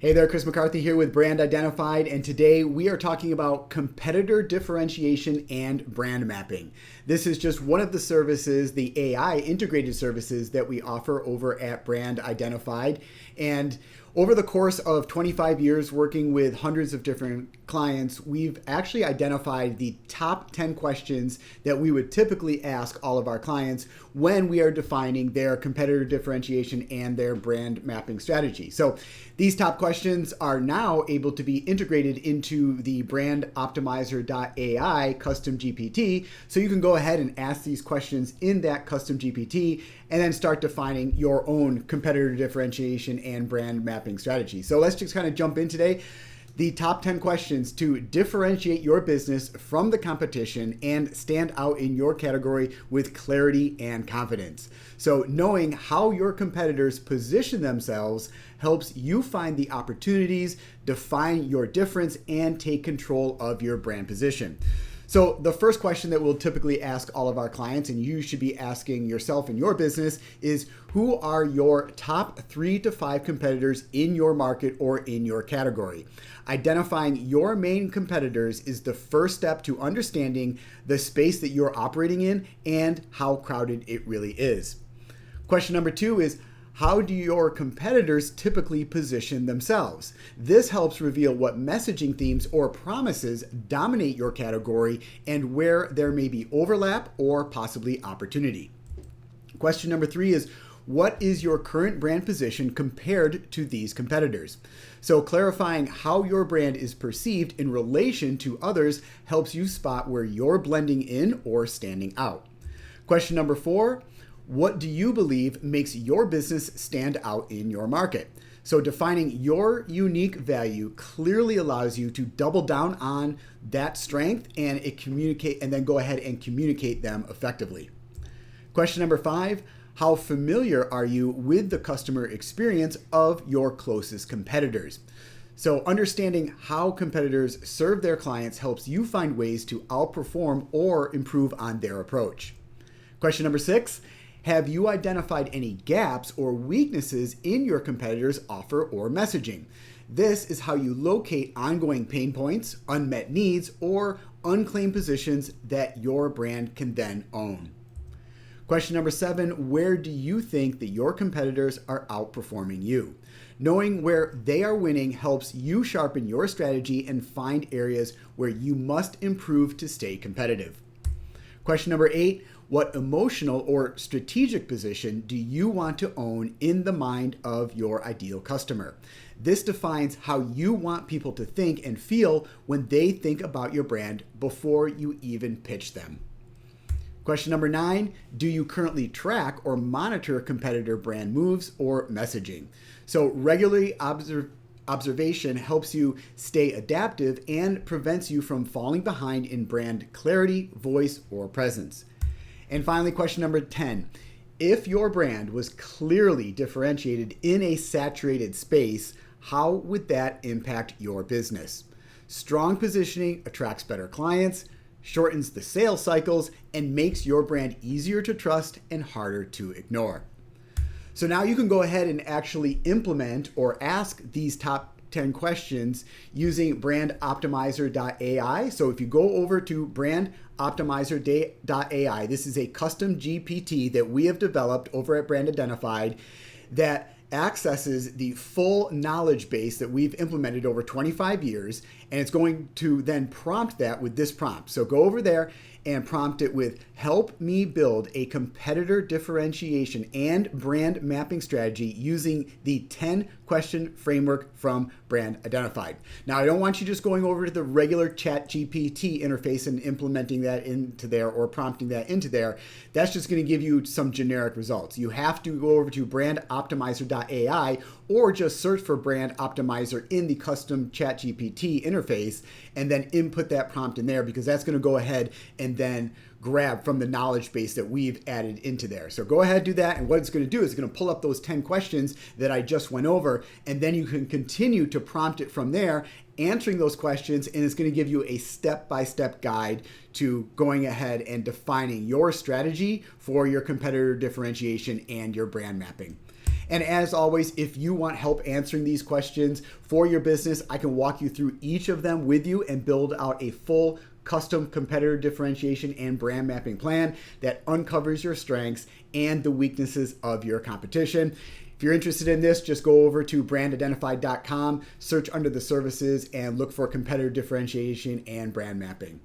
Hey there, Chris McCarthy here with Brand Identified, and today we are talking about competitor differentiation and brand mapping. This is just one of the services, the AI integrated services that we offer over at Brand Identified. And over the course of 25 years working with hundreds of different clients, we've actually identified the top 10 questions that we would typically ask all of our clients when we are defining their competitor differentiation and their brand mapping strategy. So these top questions are now able to be integrated into the BrandOptimizer.AI custom GPT. So you can go ahead and ask these questions in that custom GPT and then start defining your own competitor differentiation and brand mapping strategy. So let's just kind of jump in today. The top 10 questions to differentiate your business from the competition and stand out in your category with clarity and confidence. So knowing how your competitors position themselves helps you find the opportunities, define your difference, and take control of your brand position. So the first question that we'll typically ask all of our clients, and you should be asking yourself in your business, is who are your top 3 to 5 competitors in your market or in your category? Identifying your main competitors is the first step to understanding the space that you're operating in and how crowded it really is. Question number 2 is, how do your competitors typically position themselves? This helps reveal what messaging themes or promises dominate your category and where there may be overlap or possibly opportunity. Question number 3 is, what is your current brand position compared to these competitors? So clarifying how your brand is perceived in relation to others helps you spot where you're blending in or standing out. Question number 4, what do you believe makes your business stand out in your market? So defining your unique value clearly allows you to double down on that strength and then go ahead and communicate them effectively. Question number 5, how familiar are you with the customer experience of your closest competitors? So understanding how competitors serve their clients helps you find ways to outperform or improve on their approach. Question number 6, have you identified any gaps or weaknesses in your competitors' offer or messaging? This is how you locate ongoing pain points, unmet needs, or unclaimed positions that your brand can then own. Question number 7, where do you think that your competitors are outperforming you? Knowing where they are winning helps you sharpen your strategy and find areas where you must improve to stay competitive. Question number 8, what emotional or strategic position do you want to own in the mind of your ideal customer? This defines how you want people to think and feel when they think about your brand before you even pitch them. Question number 9, do you currently track or monitor competitor brand moves or messaging? So regularly observation helps you stay adaptive and prevents you from falling behind in brand clarity, voice, or presence. And finally, question number 10, if your brand was clearly differentiated in a saturated space, how would that impact your business? Strong positioning attracts better clients, shortens the sales cycles, and makes your brand easier to trust and harder to ignore. So now you can go ahead and actually implement or ask these top 10 questions using BrandOptimizer.AI. So if you go over to BrandOptimizer.AI, this is a custom GPT that we have developed over at Brand Identified that accesses the full knowledge base that we've implemented over 25 years, and it's going to then prompt that with this prompt. So go over there and prompt it with, help me build a competitor differentiation and brand mapping strategy using the 10 question framework from Brand Identified. Now, I don't want you just going over to the regular chat GPT interface and implementing that into there or prompting that into there. That's just going to give you some generic results. You have to go over to BrandOptimizer.AI or just search for Brand Optimizer in the custom chat GPT interface and then input that prompt in there, because that's going to go ahead and then grab from the knowledge base that we've added into there. So go ahead, do that, and what it's going to do is it's going to pull up those 10 questions that I just went over, and then you can continue to prompt it from there, answering those questions, and it's going to give you a step-by-step guide to going ahead and defining your strategy for your competitor differentiation and your brand mapping. And as always, if you want help answering these questions for your business, I can walk you through each of them with you and build out a full custom competitor differentiation and brand mapping plan that uncovers your strengths and the weaknesses of your competition. If you're interested in this, just go over to BrandIdentify.com, search under the services, and look for competitor differentiation and brand mapping.